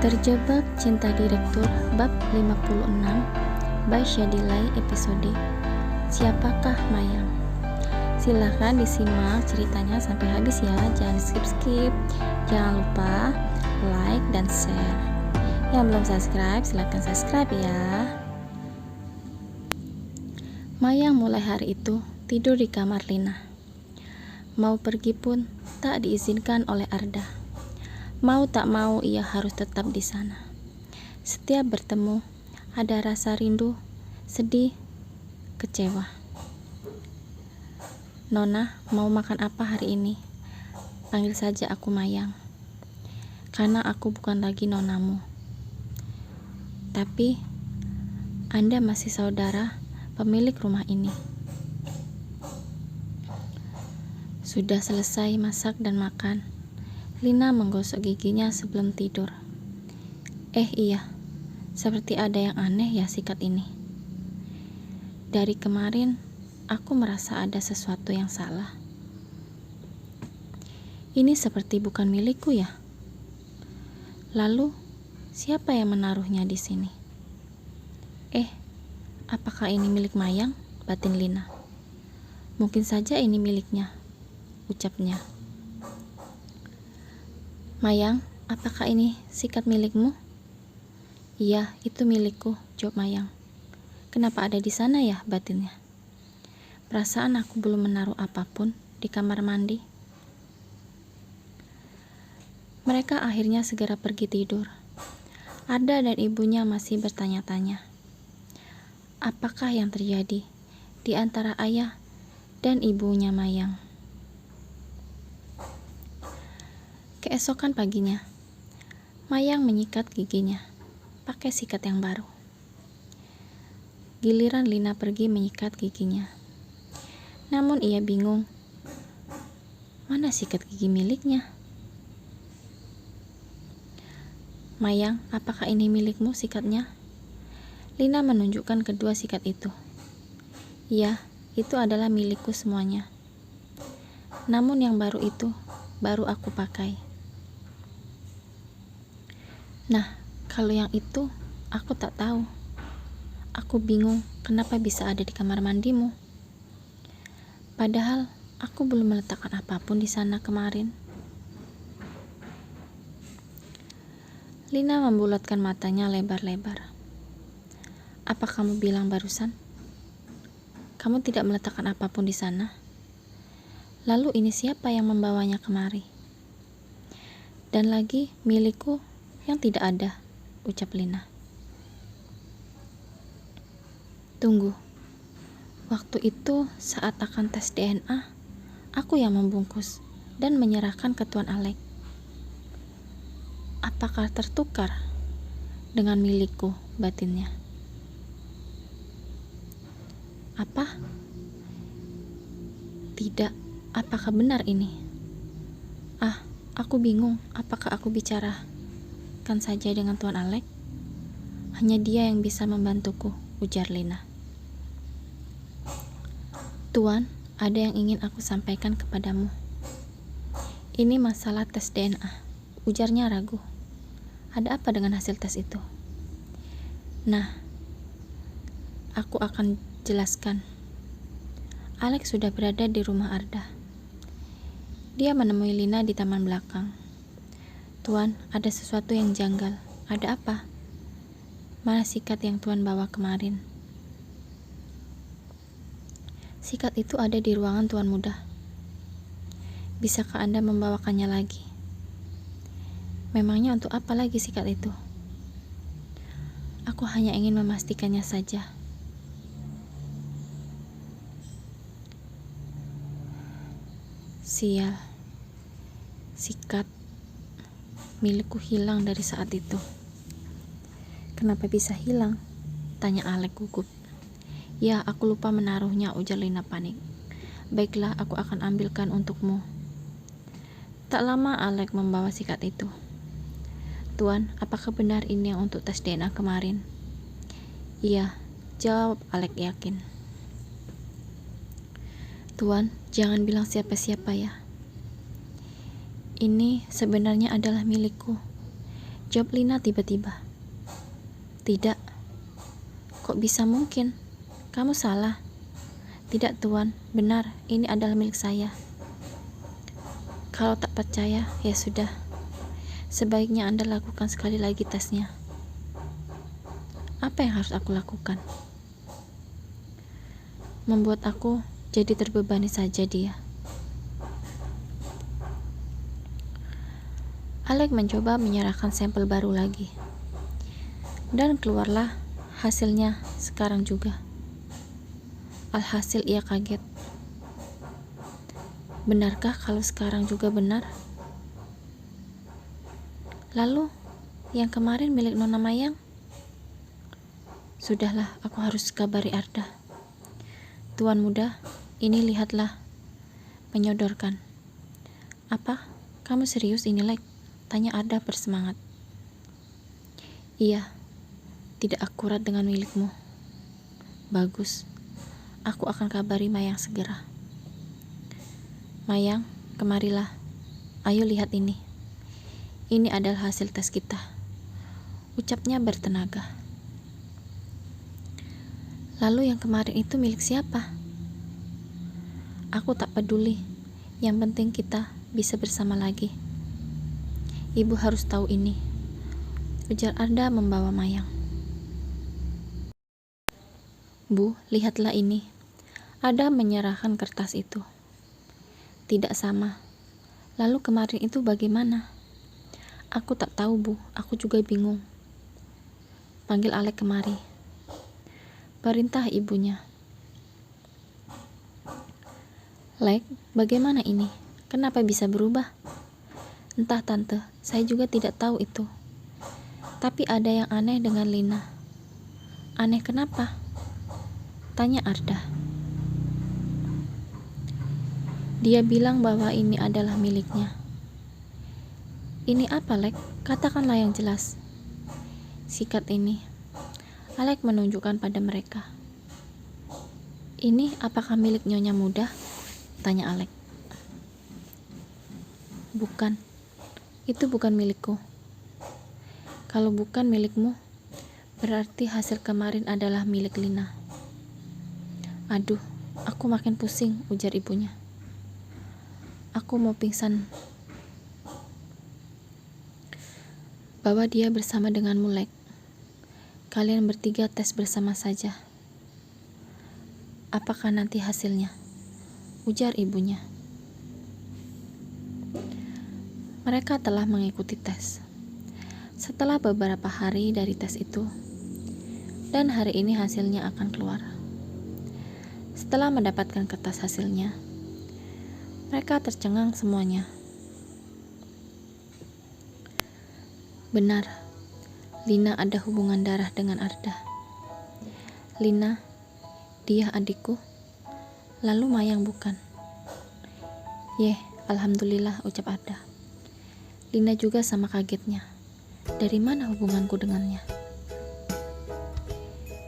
Terjebak Cinta Direktur bab 56 by Shadilay episode Siapakah Mayang? Silahkan disimak ceritanya sampai habis ya, jangan skip-skip. Jangan lupa like dan share. Yang belum subscribe silahkan subscribe ya. Mayang mulai hari itu tidur di kamar Lina. Mau pergi pun tak diizinkan oleh Arda. Mau tak mau ia harus tetap di sana. Setiap bertemu ada rasa rindu, sedih, kecewa. Nona, mau makan apa hari ini? Panggil saja aku Mayang. Karena aku bukan lagi nonamu. Tapi Anda masih saudara pemilik rumah ini. Sudah selesai masak dan makan. Lina menggosok giginya sebelum tidur. Iya, seperti ada yang aneh ya sikat ini. Dari kemarin, aku merasa ada sesuatu yang salah. Ini seperti bukan milikku ya. Lalu, siapa yang menaruhnya di sini? Apakah ini milik Mayang? Batin Lina. Mungkin saja ini miliknya, ucapnya. Mayang, apakah ini sikat milikmu? Iya, itu milikku, jawab Mayang. Kenapa ada di sana ya, batinnya? Perasaan aku belum menaruh apapun di kamar mandi. Mereka akhirnya segera pergi tidur. Arda dan ibunya masih bertanya-tanya. Apakah yang terjadi di antara ayah dan ibunya Mayang? Keesokan paginya, Mayang menyikat giginya pakai sikat yang baru. Giliran Lina pergi menyikat giginya. Namun ia bingung, mana sikat gigi miliknya? Mayang, apakah ini milikmu sikatnya? Lina menunjukkan kedua sikat itu. Iya, itu adalah milikku semuanya. Namun yang baru itu baru aku pakai. Nah, kalau yang itu, aku tak tahu. Aku bingung kenapa bisa ada di kamar mandimu. Padahal, aku belum meletakkan apapun di sana kemarin. Lina membulatkan matanya lebar-lebar. Apa kamu bilang barusan? Kamu tidak meletakkan apapun di sana? Lalu ini siapa yang membawanya kemari? Dan lagi milikku yang tidak ada, ucap Lina. Tunggu, waktu itu saat akan tes DNA, aku yang membungkus dan menyerahkan ke Tuan Alek. Apakah tertukar dengan milikku, batinnya? Apa? Tidak, apakah benar ini? Aku bingung, apakah aku bicarakan saja dengan Tuan Alek? Hanya dia yang bisa membantuku, ujar Lina. Tuan, ada yang ingin aku sampaikan kepadamu. Ini masalah tes DNA, ujarnya ragu. Ada apa dengan hasil tes itu? Nah, aku akan jelaskan. Alex sudah berada di rumah Arda. Dia menemui Lina di taman belakang. Tuan, ada sesuatu yang janggal. Ada apa? Mana sikat yang Tuan bawa kemarin? Sikat itu ada di ruangan Tuan Muda. Bisakah Anda membawakannya lagi? Memangnya untuk apa lagi sikat itu? Aku hanya ingin memastikannya saja. Sial, sikat milikku hilang dari saat itu. Kenapa bisa hilang? Tanya Alek gugup. Ya, aku lupa menaruhnya, ujar Lina panik. Baiklah, aku akan ambilkan untukmu. Tak lama Alek membawa sikat itu. Tuan, apakah benar ini yang untuk tes DNA kemarin? Iya, jawab Alek yakin. Tuan, jangan bilang siapa-siapa ya. Ini sebenarnya adalah milikku. Jawab Lina tiba-tiba. Tidak. Kok bisa mungkin? Kamu salah. Tidak tuan, benar, ini adalah milik saya. Kalau tak percaya, ya sudah. Sebaiknya Anda lakukan sekali lagi tesnya. Apa yang harus aku lakukan? Membuat aku jadi terbebani saja dia. Alex mencoba menyerahkan sampel baru lagi. Dan keluarlah hasilnya sekarang juga. Alhasil ia kaget. Benarkah kalau sekarang juga benar? Lalu, yang kemarin milik Nona Mayang? Sudahlah, aku harus kabari Arda. Tuan muda, ini lihatlah. Menyodorkan. Apa? Kamu serius ini, Lek? Tanya Arda bersemangat. Iya, tidak akurat dengan milikmu. Bagus, aku akan kabari Mayang segera. Mayang, kemarilah. Ayo lihat ini. Ini adalah hasil tes kita. Ucapnya bertenaga. Lalu yang kemarin itu milik siapa? Aku tak peduli. Yang penting kita bisa bersama lagi. Ibu harus tahu ini. Ujar Arda membawa Mayang. Bu, lihatlah ini. Arda menyerahkan kertas itu. Tidak sama. Lalu kemarin itu bagaimana? Aku tak tahu, Bu. Aku juga bingung. Panggil Alex kemari. Perintah ibunya. Lek, bagaimana ini? Kenapa bisa berubah? Entah tante, saya juga tidak tahu itu. Tapi ada yang aneh dengan Lina. Aneh kenapa? Tanya Arda. Dia bilang bahwa ini adalah miliknya. Ini apa, Lek? Katakanlah yang jelas. Sikat ini. Alex menunjukkan pada mereka. Ini apakah milik Nyonya Muda? Tanya Alex. Bukan. Itu bukan milikku. Kalau bukan milikmu, berarti hasil kemarin adalah milik Lina. Aduh, aku makin pusing, ujar ibunya. Aku mau pingsan. Bawa dia bersama denganmu, Lek. Kalian bertiga tes bersama saja. Apakah nanti hasilnya? Ujar ibunya. Mereka telah mengikuti tes. Setelah beberapa hari dari tes itu, dan hari ini hasilnya akan keluar. Setelah mendapatkan kertas hasilnya, mereka tercengang semuanya. Benar, Lina ada hubungan darah dengan Arda. Lina, dia adikku. Lalu Mayang bukan. Yeh, alhamdulillah, ucap Arda. Lina juga sama kagetnya. Dari mana hubunganku dengannya?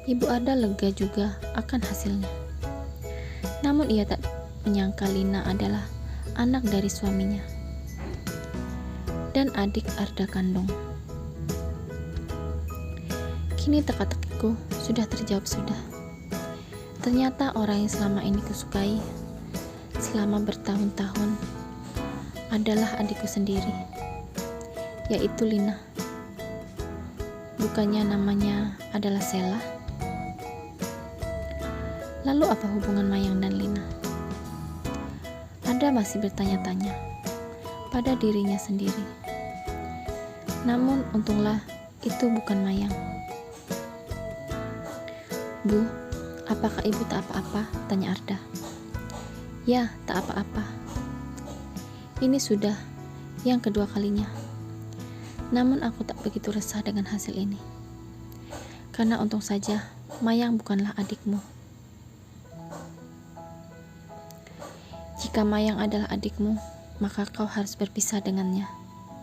Ibu Arda lega juga akan hasilnya. Namun ia tak menyangka Lina adalah anak dari suaminya dan adik Arda kandung. Kini teka-tekiku sudah terjawab sudah. Ternyata orang yang selama ini kusukai selama bertahun-tahun adalah adikku sendiri, yaitu Lina. Bukannya namanya adalah Sela? Lalu apa hubungan Mayang dan Lina? Arda masih bertanya-tanya pada dirinya sendiri. Namun untunglah itu bukan Mayang. Bu, apakah ibu tak apa-apa? Tanya Arda. Ya, tak apa-apa. Ini sudah yang kedua kalinya. Namun aku tak begitu resah dengan hasil ini. Karena untung saja Mayang bukanlah adikmu. Jika Mayang adalah adikmu, maka kau harus berpisah dengannya,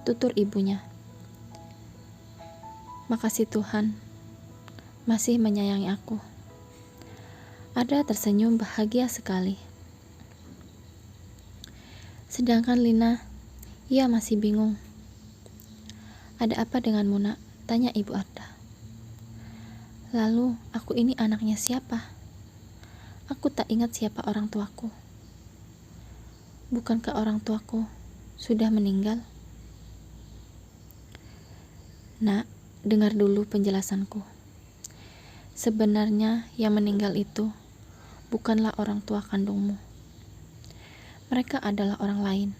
tutur ibunya. Makasih Tuhan, masih menyayangi aku. Arda tersenyum bahagia sekali. Sedangkan Lina, ia masih bingung. Ada apa denganmu, nak? Tanya Ibu Arda. Lalu, aku ini anaknya siapa? Aku tak ingat siapa orang tuaku. Bukankah orang tuaku sudah meninggal? Nak, dengar dulu penjelasanku. Sebenarnya yang meninggal itu bukanlah orang tua kandungmu. Mereka adalah orang lain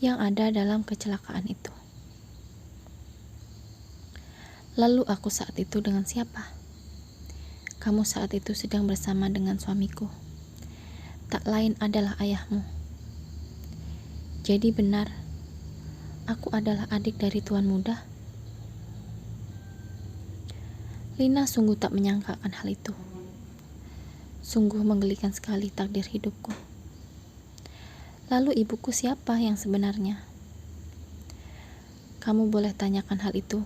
yang ada dalam kecelakaan itu. Lalu aku saat itu dengan siapa? Kamu saat itu sedang bersama dengan suamiku. Tak lain adalah ayahmu. Jadi benar, aku adalah adik dari Tuan Muda. Lina sungguh tak menyangkakan hal itu. Sungguh menggelikan sekali takdir hidupku. Lalu ibuku siapa yang sebenarnya? Kamu boleh tanyakan hal itu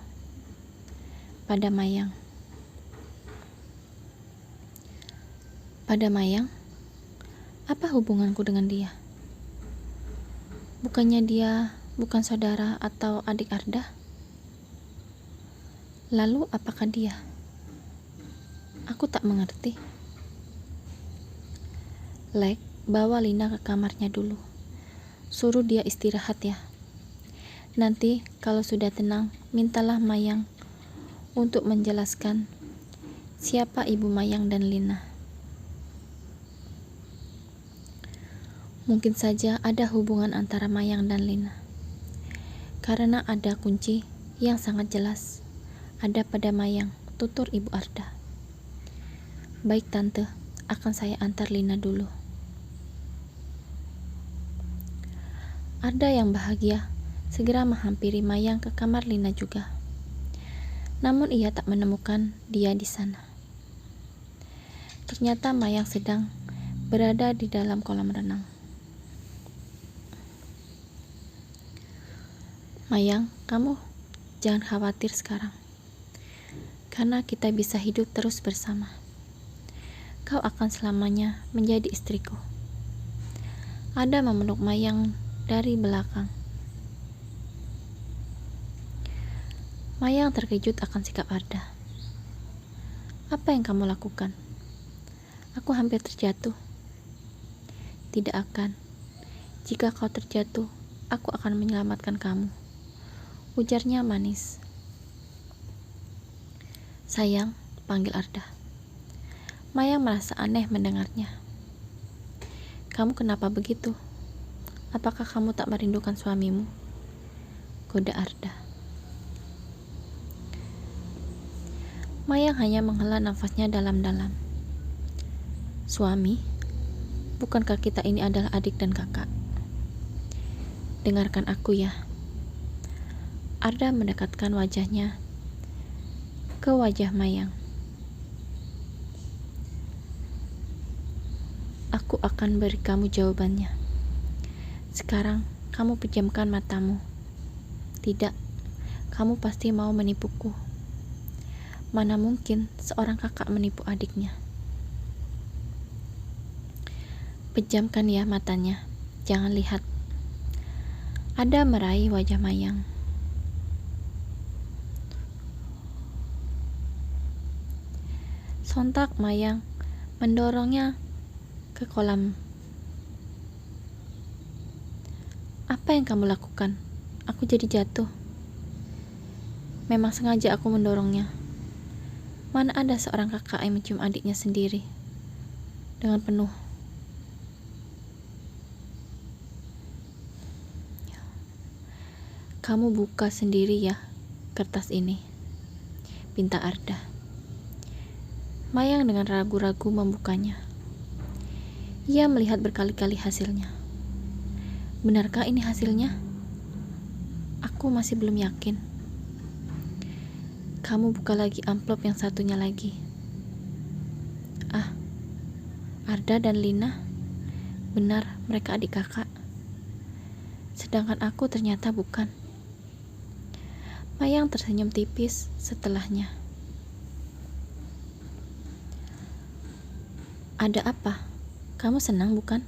pada Mayang. Pada Mayang? Apa hubunganku dengan dia? Bukannya dia bukan saudara atau adik Arda? Lalu apakah dia? Aku tak mengerti. Lek, bawa Lina ke kamarnya dulu. Suruh dia istirahat ya. Nanti kalau sudah tenang, mintalah Mayang untuk menjelaskan siapa ibu Mayang dan Lina. Mungkin saja ada hubungan antara Mayang dan Lina. Karena ada kunci yang sangat jelas. Ada pada Mayang, tutur Ibu Arda. Baik tante, akan saya antar Lina dulu. Arda yang bahagia segera menghampiri Mayang ke kamar Lina juga. Namun ia tak menemukan dia di sana. Ternyata Mayang sedang berada di dalam kolam renang. Mayang, kamu jangan khawatir sekarang. Karena kita bisa hidup terus bersama. Kau akan selamanya menjadi istriku. Arda memeluk Mayang dari belakang. Mayang terkejut akan sikap Arda. Apa yang kamu lakukan? Aku hampir terjatuh. Tidak akan. Jika kau terjatuh, aku akan menyelamatkan kamu. Ujarnya manis. Sayang, panggil Arda. Mayang merasa aneh mendengarnya. Kamu kenapa begitu? Apakah kamu tak merindukan suamimu? Goda Arda. Mayang hanya menghela nafasnya dalam-dalam. Suami? Bukankah kita ini adalah adik dan kakak? Dengarkan aku ya. Arda mendekatkan wajahnya ke wajah Mayang. Aku akan beri kamu jawabannya. Sekarang kamu pejamkan matamu. Tidak, kamu pasti mau menipuku. Mana mungkin seorang kakak menipu adiknya. Pejamkan ya matanya, jangan lihat. Ada meraih wajah Mayang. Sontak Mayang mendorongnya ke kolam. Apa yang kamu lakukan? Aku jadi jatuh. Memang sengaja aku mendorongnya. Mana ada seorang kakak yang mencium adiknya sendiri dengan penuh. Kamu buka sendiri ya kertas ini, pinta Arda. Mayang dengan ragu-ragu membukanya. Ia melihat berkali-kali hasilnya. Benarkah ini hasilnya? Aku masih belum yakin. Kamu buka lagi amplop yang satunya lagi. Ah, Arda dan Lina. Benar, mereka adik kakak. Sedangkan aku ternyata bukan. Mayang tersenyum tipis setelahnya. Ada apa? Kamu senang bukan?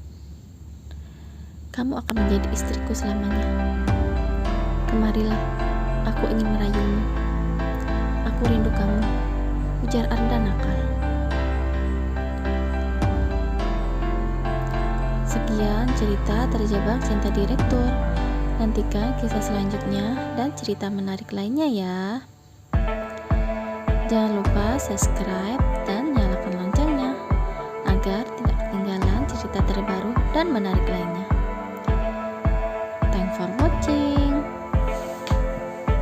Kamu akan menjadi istriku selamanya. Kemarilah, Aku ingin merayumu. Aku rindu kamu, ujar Arda nakal. Sekian cerita Terjebak Cinta Direktur. Nantikan kisah selanjutnya dan cerita menarik lainnya ya. Jangan lupa subscribe dan nyalakan loncengnya agar tidak ketinggalan cerita terbaru dan menarik lainnya.